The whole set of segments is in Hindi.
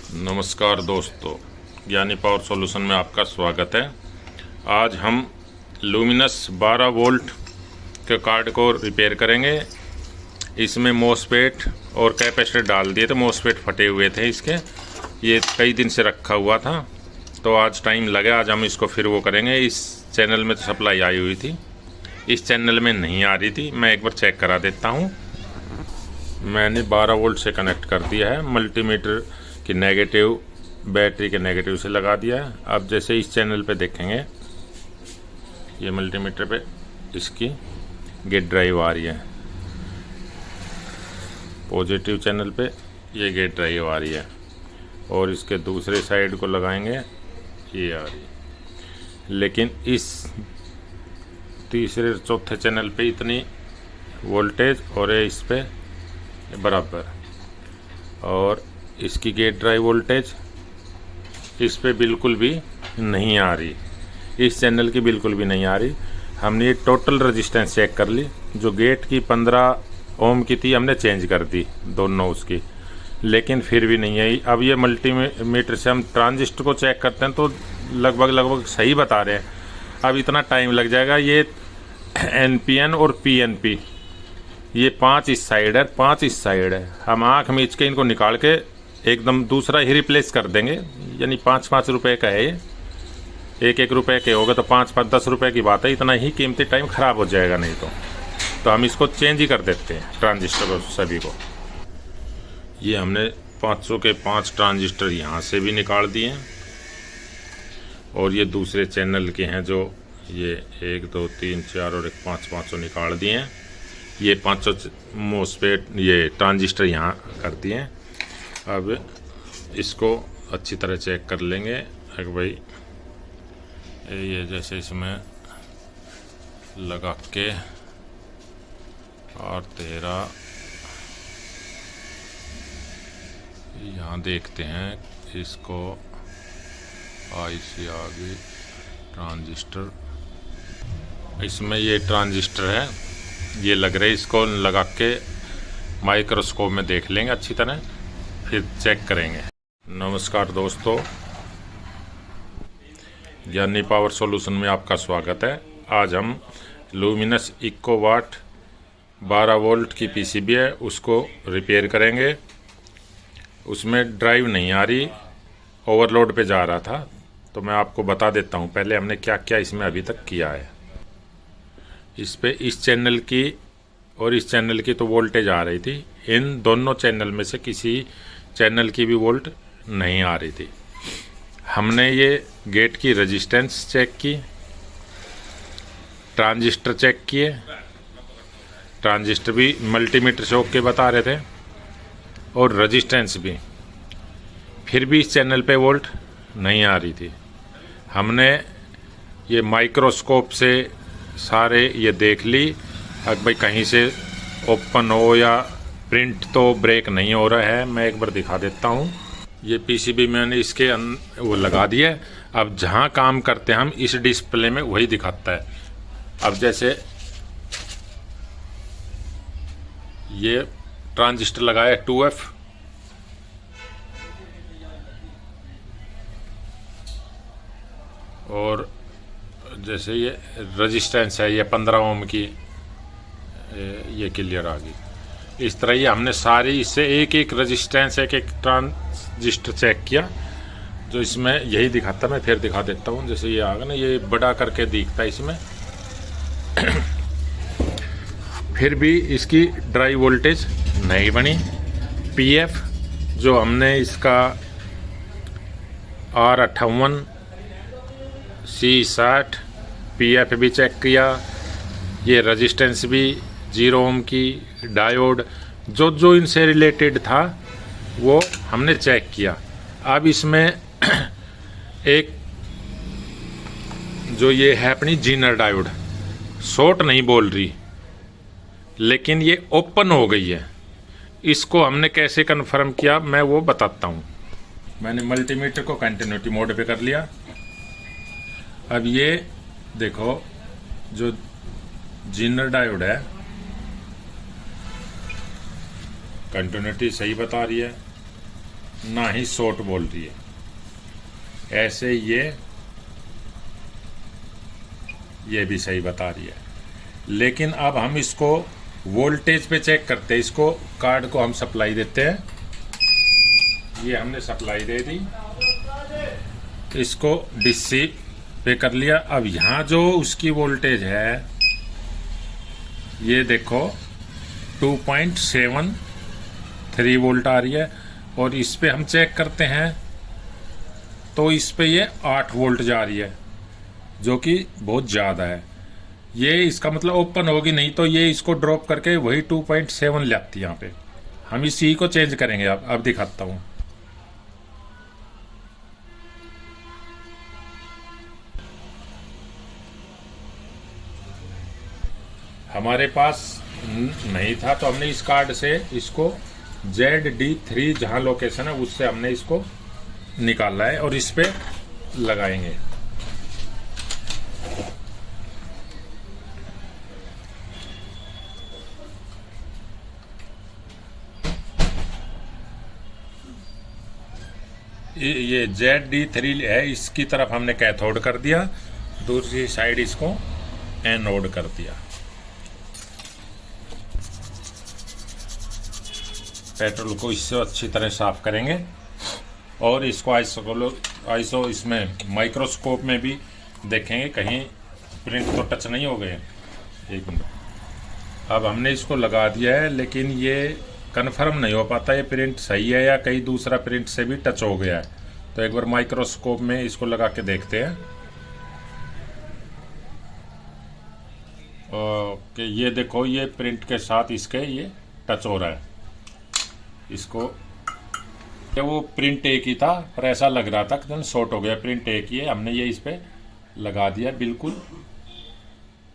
नमस्कार दोस्तों, ज्ञानी पावर सॉल्यूशन में आपका स्वागत है। आज हम लुमिनस 12 वोल्ट के कार्ड को रिपेयर करेंगे। इसमें मोसफेट और कैपेसिटर डाल दिए थे, मोसफेट फटे हुए थे इसके, ये कई दिन से रखा हुआ था तो आज टाइम लगा। आज हम इसको फिर वो करेंगे। इस चैनल में तो सप्लाई आई हुई थी, इस चैनल में नहीं आ रही थी। मैं एक बार चेक करा देता हूँ। मैंने 12 वोल्ट से कनेक्ट कर दिया है, मल्टीमीटर की नेगेटिव बैटरी के नेगेटिव से लगा दिया है। अब जैसे इस चैनल पे देखेंगे, ये मल्टीमीटर पे इसकी गेट ड्राइव आ रही है, पॉजिटिव चैनल पे ये गेट ड्राइव आ रही है, और इसके दूसरे साइड को लगाएंगे ये आ रही है। लेकिन इस तीसरे चौथे चैनल पे इतनी वोल्टेज और इस पे बराबर, और इसकी गेट ड्राइव वोल्टेज इस पे बिल्कुल भी नहीं आ रही, इस चैनल की बिल्कुल भी नहीं आ रही। हमने ये टोटल रेजिस्टेंस चेक कर ली, जो गेट की 15 ओम की थी हमने चेंज कर दी दोनों उसकी, लेकिन फिर भी नहीं आई। अब ये मल्टीमीटर से हम ट्रांजिस्टर को चेक करते हैं तो लगभग सही बता रहे हैं। अब इतना टाइम लग जाएगा। ये NPN और PNP, ये 5 इस साइड है, 5 इस साइड है। हम आँख मीच के इनको निकाल के एकदम दूसरा ही रिप्लेस कर देंगे। यानी 5-5 रुपए का है ये, 1-1 रुपए के होगा तो 5-10 रुपए की बात है। इतना ही कीमती टाइम ख़राब हो जाएगा नहीं तो हम इसको चेंज ही कर देते हैं ट्रांजिस्टर को सभी को। ये हमने 500 के 5 ट्रांजिस्टर यहाँ से भी निकाल दिए हैं, और ये दूसरे चैनल के हैं जो ये 1 2 3 4 और एक 500 निकाल दिए हैं। ये 500 मोसफेट ये ट्रांजिस्टर यहाँ कर दिए हैं। अब इसको अच्छी तरह चेक कर लेंगे कि भाई ये जैसे इसमें लगा के, और 13 यहाँ देखते हैं इसको, IC आगे ट्रांजिस्टर, इसमें ये ट्रांजिस्टर है, ये लग रहा है। इसको लगा के माइक्रोस्कोप में देख लेंगे अच्छी तरह, फिर चेक करेंगे। नमस्कार दोस्तों, ज्ञानी पावर सॉल्यूशन में आपका स्वागत है। आज हम लुमिनस इकोवाट 12 वोल्ट की PCB है, उसको रिपेयर करेंगे। उसमें ड्राइव नहीं आ रही, ओवरलोड पे जा रहा था। तो मैं आपको बता देता हूँ पहले हमने क्या क्या इसमें अभी तक किया है। इस पे इस चैनल की और इस चैनल की तो वोल्टेज आ रही थी, इन दोनों चैनल में से किसी चैनल की भी वोल्ट नहीं आ रही थी। हमने ये गेट की रेजिस्टेंस चेक की, ट्रांजिस्टर चेक किए, ट्रांजिस्टर भी मल्टीमीटर से ओके बता रहे थे, और रेजिस्टेंस भी, फिर भी इस चैनल पे वोल्ट नहीं आ रही थी। हमने ये माइक्रोस्कोप से सारे ये देख ली, अगर भाई कहीं से ओपन हो या प्रिंट तो ब्रेक नहीं हो रहा है। मैं एक बार दिखा देता हूँ। ये PCB मैंने इसके वो लगा दिया है। अब जहाँ काम करते हैं हम इस डिस्प्ले में वही दिखाता है। अब जैसे ये ट्रांजिस्टर लगाया 2F, और जैसे ये रेजिस्टेंस है, ये 15 ओम की, ये क्लियर आ गई। इस तरह ही हमने सारी इससे एक एक रेजिस्टेंस, एक एक ट्रांजिस्टर चेक किया, जो इसमें यही दिखाता। मैं फिर दिखा देता हूँ। जैसे ये आ गया ना, ये बड़ा करके दिखता है इसमें। फिर भी इसकी ड्राइव वोल्टेज नहीं बनी। PF जो हमने इसका R58 C60 PF भी चेक किया, ये रेजिस्टेंस भी 0 ओम की, डायोड जो इनसे रिलेटेड था वो हमने चेक किया। अब इसमें एक जो ये है अपनी जीनर डायोड, शॉर्ट नहीं बोल रही, लेकिन ये ओपन हो गई है। इसको हमने कैसे कन्फर्म किया मैं वो बताता हूँ। मैंने मल्टीमीटर को कंटिन्यूटी मोड पे कर लिया। अब ये देखो, जो जीनर डायोड है कंटिन्यूटी सही बता रही है, ना ही शॉर्ट बोल रही है। ऐसे ये भी सही बता रही है। लेकिन अब हम इसको वोल्टेज पे चेक करते हैं। इसको कार्ड को हम सप्लाई देते हैं। ये हमने सप्लाई दे दी, इसको डीसी पे कर लिया। अब यहाँ जो उसकी वोल्टेज है ये देखो 2.73 वोल्ट आ रही है। और इस पे हम चेक करते हैं तो इस पे ये 8 वोल्ट जा रही है, जो कि बहुत ज़्यादा है। ये इसका मतलब ओपन होगी, नहीं तो ये इसको ड्रॉप करके वही 2.7 लाती है यहाँ पे। हम इसी को चेंज करेंगे। अब दिखाता हूँ। हमारे पास नहीं था तो हमने इस कार्ड से इसको ZD3 जहाँ लोकेशन है उससे हमने इसको निकाला है और इस पे लगाएंगे। ये ZD3 है, इसकी तरफ हमने कैथोड कर दिया, दूसरी साइड इसको एनोड कर दिया। पेट्रोल को इससे अच्छी तरह साफ करेंगे और इसको आइसो इसमें माइक्रोस्कोप में भी देखेंगे कहीं प्रिंट तो टच नहीं हो गए। एक मिनट। अब हमने इसको लगा दिया है, लेकिन ये कन्फर्म नहीं हो पाता ये प्रिंट सही है या कहीं दूसरा प्रिंट से भी टच हो गया है। तो एक बार माइक्रोस्कोप में इसको लगा के देखते हैं। ओके, ये देखो ये प्रिंट के साथ इसके ये टच हो रहा है। इसको वो प्रिंट एक ही था पर ऐसा लग रहा था कि शॉर्ट हो गया। प्रिंट एक ही है, हमने ये इस पे लगा दिया, बिल्कुल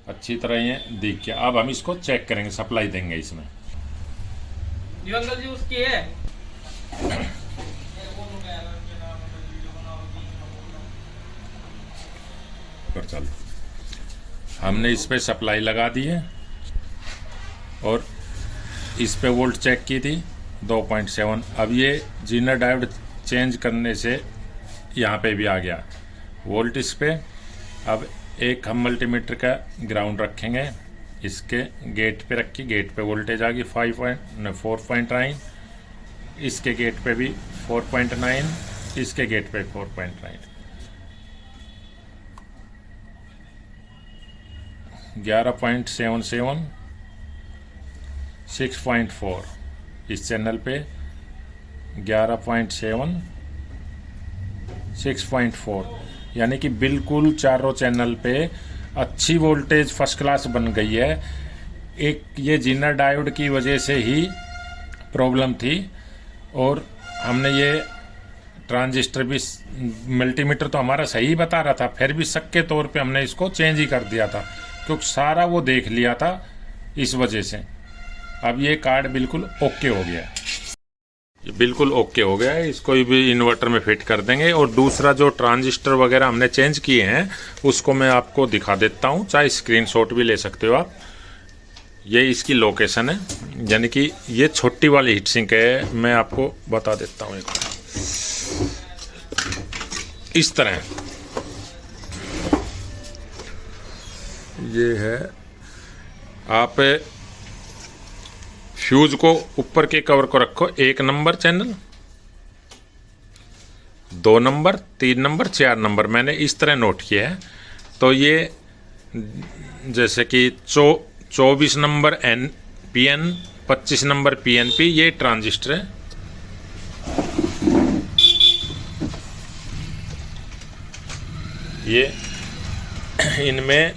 अच्छी तरह ये दिख गया। अब हम इसको चेक करेंगे, सप्लाई देंगे इसमें। अंकल जी उसकी है पर चल, हमने इस पे सप्लाई लगा दी है और इस पे वोल्ट चेक की थी 2.7। अब ये जीनर डायोड चेंज करने से यहाँ पे भी आ गया वोल्ट इस पे। अब एक हम मल्टीमीटर का ग्राउंड रखेंगे, इसके गेट पे रखी, गेट पे वोल्टेज आ गई 4.9, इसके गेट पे भी 4.9, इसके गेट पे 4.9। 11.77, 6.4 इस चैनल पे, 11.7, 6.4, यानी कि बिल्कुल चारों चैनल पे अच्छी वोल्टेज फर्स्ट क्लास बन गई है। एक ये जीनर डायोड की वजह से ही प्रॉब्लम थी और हमने ये ट्रांजिस्टर भी, मल्टीमीटर तो हमारा सही बता रहा था, फिर भी शक के तौर पे हमने इसको चेंज ही कर दिया था क्योंकि सारा वो देख लिया था इस वजह से। अब ये कार्ड बिल्कुल ओके हो गया, बिल्कुल ओके हो गया है। इसको भी इन्वर्टर में फिट कर देंगे और दूसरा जो ट्रांजिस्टर वगैरह हमने चेंज किए हैं उसको मैं आपको दिखा देता हूँ, चाहे स्क्रीनशॉट भी ले सकते हो आप। ये इसकी लोकेशन है, यानी कि ये छोटी वाली हीट सिंक है। मैं आपको बता देता हूँ एक बार, इस तरह ये है। आप फ्यूज को ऊपर के कवर को रखो, 1 number channel, 2 number, 3 number, 4 number मैंने इस तरह नोट किया है। तो ये जैसे कि 24 नंबर NPN, 25 नंबर PNP, ये ट्रांजिस्टर है। ये इनमें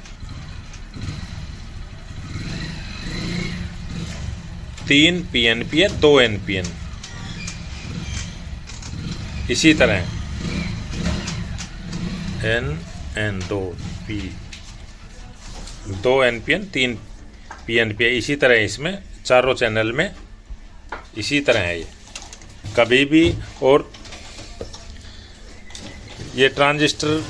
3 PNP है, 2 NPN। इसी तरह दो NPN, 3 PNP है। इसी तरह इसमें चारों चैनल में इसी तरह है ये कभी भी। और ये ट्रांजिस्टर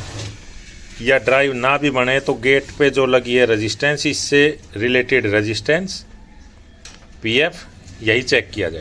या ड्राइव ना भी बने तो गेट पे जो लगी है रेजिस्टेंस, इससे रिलेटेड रेजिस्टेंस PF यही चेक किया जाए।